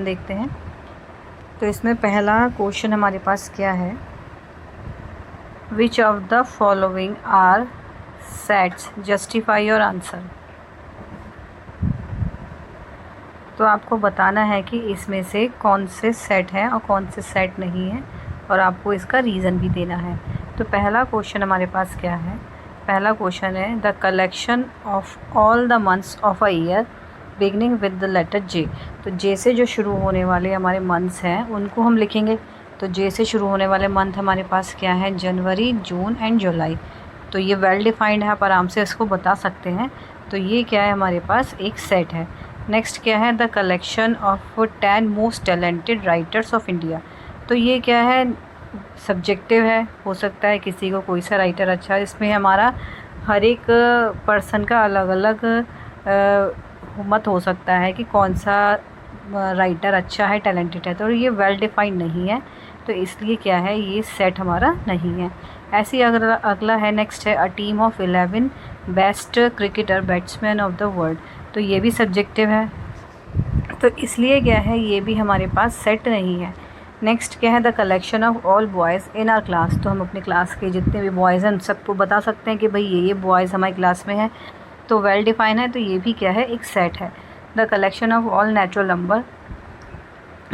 देखते हैं। तो इसमें पहला क्वेश्चन हमारे पास क्या है, which of the following are sets, justify your answer. तो आपको बताना है कि इसमें से कौन से सेट हैं और कौन से सेट नहीं है, और आपको इसका रीज़न भी देना है। तो पहला क्वेश्चन हमारे पास क्या है, पहला क्वेश्चन है the collection of all the months of a year beginning with the letter J. तो जे से जो शुरू होने वाले हमारे मंथ्स हैं उनको हम लिखेंगे। तो जे से शुरू होने वाले मंथ हमारे पास क्या है, जनवरी, जून एंड जुलाई। तो ये वेल डिफाइंड है, आप आराम से इसको बता सकते हैं। तो ये क्या है, हमारे पास एक सेट है। नेक्स्ट क्या है, the collection of 10 most talented writers of India. तो ये क्या है, सब्जेक्टिव है, हो सकता है किसी को कोई सा राइटर अच्छा है। इसमें हमारा हर एक पर्सन का अलग अलग मत हो सकता है कि कौन सा राइटर अच्छा है, टैलेंटेड है। तो ये वेल डिफाइंड नहीं है, तो इसलिए क्या है, ये सेट हमारा नहीं है। ऐसे ही अगला है, नेक्स्ट है a team of 11 best cricketer batsman of the world. तो ये भी सब्जेक्टिव है, तो इसलिए क्या है, ये भी हमारे पास सेट नहीं है। नेक्स्ट क्या है, the collection of all boys in are class. तो हम अपनी क्लास के जितने भी बॉयज़ हैं सबको बता सकते हैं कि भाई ये बॉयज़ हमारी क्लास में हैं, तो वेल डिफाइन है। तो ये भी क्या है, एक सेट है। The collection of all natural number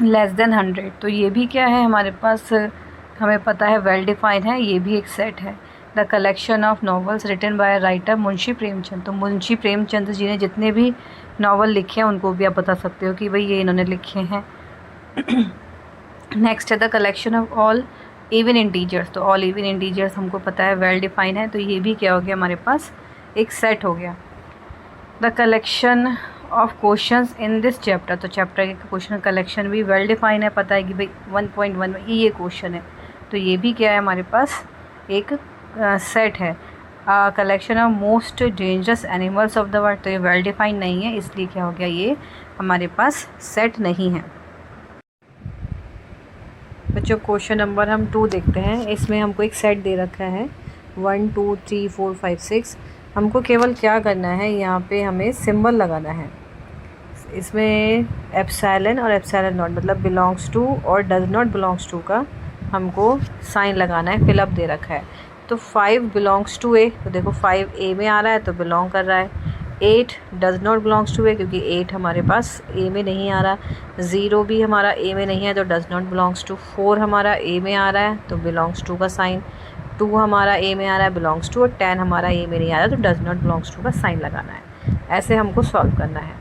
less than 100। तो ये भी क्या है, हमारे पास हमें पता है वेल डिफाइन है, ये भी एक सेट है। The collection of novels written by writer Munshi Premchand. तो मुंशी प्रेमचंद जी ने जितने भी नावल लिखे हैं उनको भी आप बता सकते हो कि भाई ये इन्होंने लिखे हैं। नेक्स्ट है the collection of all even integers. तो ऑल इवन इंटीजर्स हमको पता है वेल डिफाइन है, तो ये भी क्या हो गया, हमारे पास एक सेट हो गया। The collection of questions in this chapter. तो चैप्टर के क्वेश्चन कलेक्शन भी वेल डिफाइन है, पता है कि भाई 1.1 में ये क्वेश्चन है, तो ये भी क्या है, हमारे पास एक सेट है। Collection of most dangerous animals of the world. तो ये वेल डिफाइन नहीं है, इसलिए क्या हो गया, ये हमारे पास सेट नहीं है। बच्चों क्वेश्चन नंबर हम 2 देखते हैं। इसमें हमको एक सेट दे रखा है 1 2 3 4 5 6। हमको केवल क्या करना है, यहाँ पे हमें सिंबल लगाना है। इसमें एप्सिलॉन और एप्सिलॉन नॉट मतलब बिलोंग्स टू और डज नॉट बिलोंग्स टू का हमको साइन लगाना है, फिलअप दे रखा है। तो 5 बिलोंग्स टू ए, तो देखो 5 ए में आ रहा है तो बिलोंग कर रहा है। 8 डज नॉट बिलोंग्स टू ए, क्योंकि 8 हमारे पास ए में नहीं आ रहा। 0 भी हमारा ए में नहीं है तो डज नॉट बिलोंग्स टू। 4 हमारा ए में आ रहा है तो बिलोंग्स टू का साइन। 2 हमारा ए में आ रहा है, बिलोंग्स टू। और 10 हमारा ए में नहीं आ रहा तो डज नॉट बिलोंग्स टू का साइन लगाना है। ऐसे हमको सॉल्व करना है।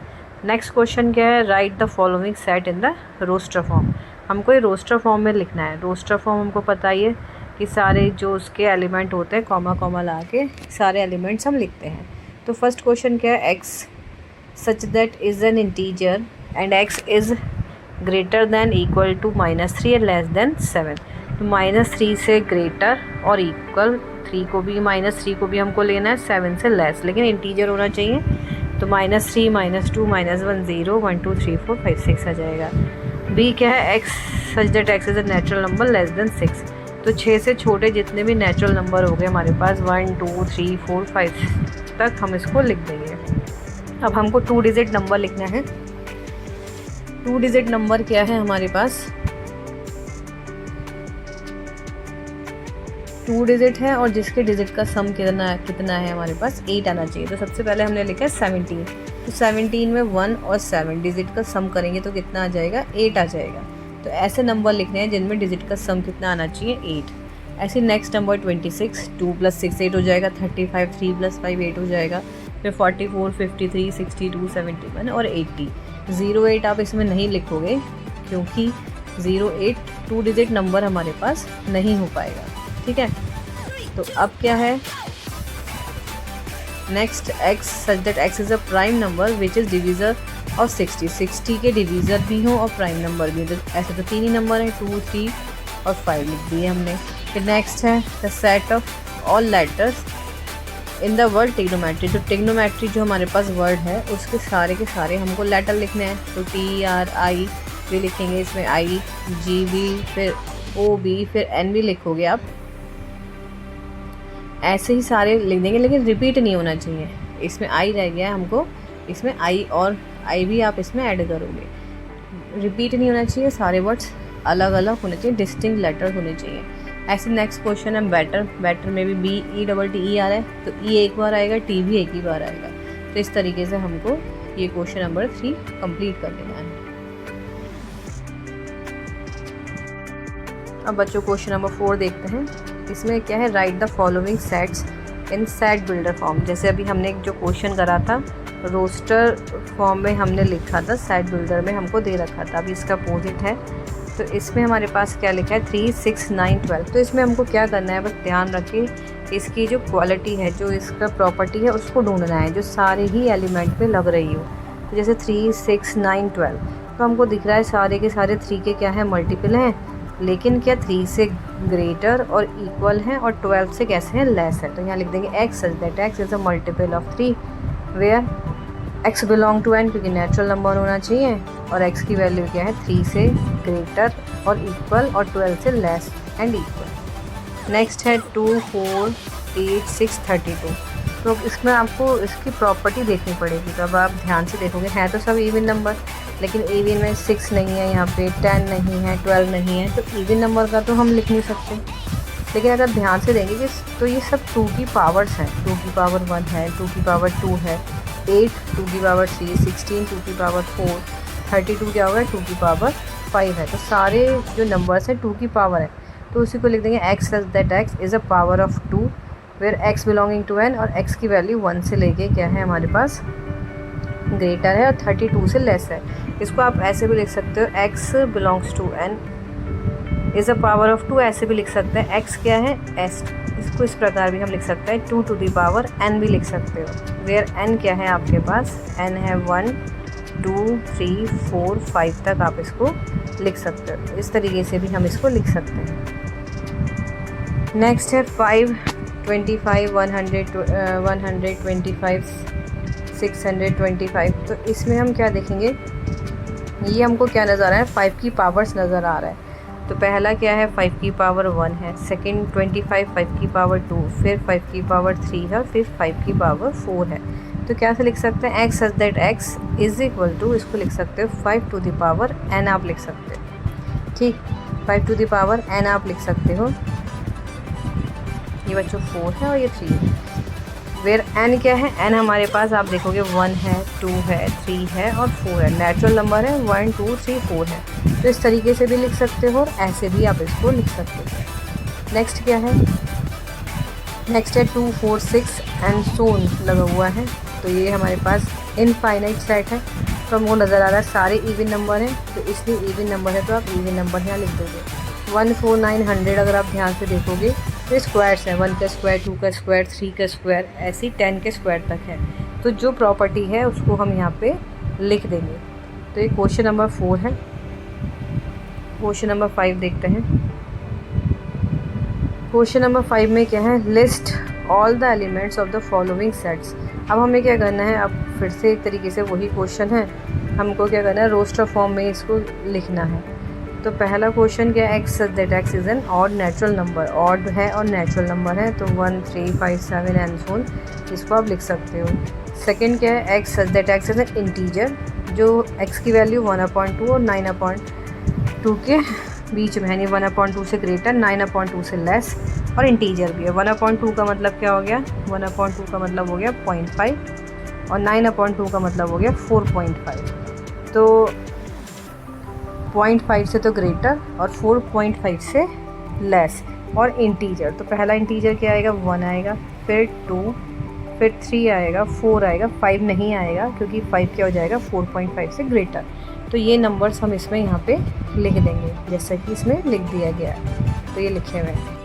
नेक्स्ट क्वेश्चन क्या है, write the following set in the roster form. हमको ये रोस्टर फॉर्म में लिखना है। रोस्टर फॉर्म हमको पता ही है कि सारे जो उसके एलिमेंट होते हैं कॉमा कॉमा ला के सारे एलिमेंट्स हम लिखते हैं। तो फर्स्ट क्वेश्चन क्या है, x such that is an integer and x is greater than equal to -3 and less than 7। तो -3 से ग्रेटर और इक्वल 3 को भी -3 को भी हमको लेना है, 7 से लेस, लेकिन इंटीजर होना चाहिए। तो -3 -2 -1 0 1 2 3 4 5 6 आ जाएगा। बी क्या है, x such that x is a natural number less than 6। तो 6 से छोटे जितने भी नेचुरल नंबर हो गए हमारे पास 1 2 3 4 5 तक हम इसको लिख देंगे। अब हमको 2 डिजिट नंबर लिखना है। 2 डिजिट नंबर क्या है हमारे पास, 2 डिजिट है और जिसके डिजिट का सम कितना है हमारे पास 8 आना चाहिए। तो सबसे पहले हमने लिखा है 17। तो 17 में 1 और 7 डिजिट का सम करेंगे तो कितना आ जाएगा, 8 आ जाएगा। तो ऐसे नंबर लिखने हैं जिनमें डिजिट का सम कितना आना चाहिए, 8। ऐसे नेक्स्ट नंबर 26, 2 + 6 8 हो जाएगा। 35, 3 + 5 8 हो जाएगा। फिर 44 53 62 71 और 80। 08 आप इसमें नहीं लिखोगे क्योंकि 08 2 डिजिट नंबर हमारे पास नहीं हो पाएगा, ठीक है। तो अब क्या है, next x such that x is a prime number which is divisor of 60। 60 के डिवीज़र भी हों और प्राइम नंबर भी। तो ऐसे तो 3 ही नंबर हैं, 2 3 और 5 लिख दिए हमने। फिर नेक्स्ट है the set of all letters in the word trigonometry. तो टिग्नोमेट्री जो हमारे पास वर्ड है उसके के सारे हमको लेटर लिखने हैं। तो TRI भी लिखेंगे, इसमें IGB, फिर OB, फिर N भी लिखोगे आप। ऐसे ही सारे लिख देंगे, लेकिन रिपीट नहीं होना चाहिए। इसमें I रह गया है हमको, इसमें I और I भी आप इसमें ऐड करोगे। रिपीट नहीं होना चाहिए, सारे वर्ड्स अलग अलग होने चाहिए, डिस्टिंक्ट लेटर होने चाहिए। ऐसे नेक्स्ट क्वेश्चन है बेटर। बेटर में भी BETTE आ रहा है, तो E एक बार आएगा, T भी एक ही बार आएगा। तो इस तरीके से हमको ये क्वेश्चन नंबर 3 कंप्लीट कर लेना है। अब बच्चों क्वेश्चन नंबर 4 देखते हैं। इसमें क्या है, write the following sets in set builder form. जैसे अभी हमने जो क्वेश्चन करा था रोस्टर फॉर्म में हमने लिखा था, सेट बिल्डर में हमको दे रखा था, अभी इसका अपोजिट है। तो इसमें हमारे पास क्या लिखा है 3, 6, 9, 12। तो इसमें हमको क्या करना है, बस ध्यान रखिए इसकी जो क्वालिटी है, जो इसका प्रॉपर्टी है उसको ढूंढना है जो सारे ही एलिमेंट पे लग रही हो। तो जैसे 3, 6, 9, 12 तो हमको दिख रहा है सारे के सारे 3 के क्या है मल्टीपल हैं, लेकिन क्या 3 से ग्रेटर और इक्वल हैं और 12 से कैसे हैं लेस है। तो यहाँ लिख देंगे x such that x is a multiple of 3 where x belong to n, क्योंकि नेचुरल नंबर होना चाहिए और x की वैल्यू क्या है 3 से ग्रेटर और इक्वल और 12 से लेस एंड इक्वल। नेक्स्ट है 2, 4, 8, 6, 32। तो इसमें आपको इसकी प्रॉपर्टी देखनी पड़ेगी। तो अब आप ध्यान से देखोगे हैं तो सब इवन नंबर, लेकिन इवन में 6 नहीं है, यहाँ पे 10 नहीं है, 12 नहीं है, तो इवन नंबर का तो हम लिख नहीं सकते। लेकिन अगर ध्यान से देंगे कि तो ये सब 2 की पावर्स हैं, 2 की पावर 1 है, 2 की पावर 2 है, 8 2 की पावर 3, 16 2 की पावर 4, 32 क्या होगा 2 की पावर 5 है। तो सारे जो नंबर्स हैं 2 की पावर है, तो उसी को लिख देंगे x such that x is a power of 2 where x belonging to n, और x की वैल्यू 1 से लेके क्या है हमारे पास ग्रेटर है और 32 से लेस है। इसको आप ऐसे भी लिख सकते हो x belongs to n is a power of 2, ऐसे भी लिख सकते हैं। x क्या है s, इसको इस प्रकार भी हम लिख सकते हैं 2 टू द पावर n भी लिख सकते हो। वेयर n क्या है आपके पास, n है 1, 2, 3, 4, 5 तक आप इसको लिख सकते हो। इस तरीके से भी हम इसको लिख सकते हैं। नेक्स्ट है 5, 25, 125, 625। तो इसमें हम क्या देखेंगे, ये हमको क्या नज़र आ रहा है 5 की पावर्स नज़र आ रहा है। तो पहला क्या है 5 की पावर 1 है, सेकंड 25 5 की पावर 2, फिर 5 की पावर 3 है, फिर 5 की पावर 4 है। तो क्या से लिख सकते हैं x such that x is equal to, इसको लिख सकते हो 5 टू द पावर n आप लिख सकते हो। ठीक, 5 टू द पावर n आप लिख सकते हो। ये बच्चों 4 है और ये 3 है। वेयर n क्या है, n हमारे पास आप देखोगे 1 है, 2 है, 3 है और 4 है। नेचुरल नंबर है 1, 2, 3, 4 है। तो इस तरीके से भी लिख सकते हो और ऐसे भी आप इसको लिख सकते हो। नेक्स्ट क्या है, नेक्स्ट है 2, 4, 6 एंड सोन लगा हुआ है। तो ये हमारे पास इनफाइनाइट सेट है, तो हमको नज़र आ रहा है सारे इवन नंबर हैं, तो इसलिए इवन नंबर है तो आप इवन नंबर यहाँ लिख दोगे। 1, 4, 9, 100 अगर आप ध्यान से देखोगे तो स्क्वायर्स हैं, 1 का स्क्वायर, 2 का स्क्वायर, 3 का स्क्वायर, ऐसी 10 के स्क्वायर तक है। तो जो प्रॉपर्टी है उसको हम यहाँ पे लिख देंगे। तो ये क्वेश्चन नंबर 4 है। क्वेश्चन नंबर 5 देखते हैं। क्वेश्चन नंबर 5 में क्या है, list all the elements of the following sets. अब हमें क्या करना है, अब फिर से एक तरीके से वही क्वेश्चन है, हमको क्या करना है रोस्टर फॉर्म में इसको लिखना है। तो पहला क्वेश्चन क्या है, x such that x is an odd natural number, odd है और नेचुरल नंबर है, तो 1, 3, 5, 7 एंड सो ऑन, इसको आप लिख सकते हो। सेकंड क्या है, x such that x is an integer, जो x की वैल्यू 1/2 और 9/2 के बीच में है, यानी 1/2 से ग्रेटर, 9/2 से लेस और इंटीजर भी है। 1/2 का मतलब क्या हो गया, 1/2 का मतलब हो गया 0.5 और 9/2 का मतलब हो गया 4.5। तो 0.5 से तो ग्रेटर और 4.5 से लेस और इंटीजर। तो पहला इंटीजर क्या आएगा, 1 आएगा, फिर 2, फिर 3 आएगा, 4 आएगा, 5 नहीं आएगा क्योंकि 5 क्या हो जाएगा 4.5 से ग्रेटर। तो ये नंबर्स हम इसमें यहाँ पे लिख देंगे जैसा कि इसमें लिख दिया गया है। तो ये लिखे हुए हैं।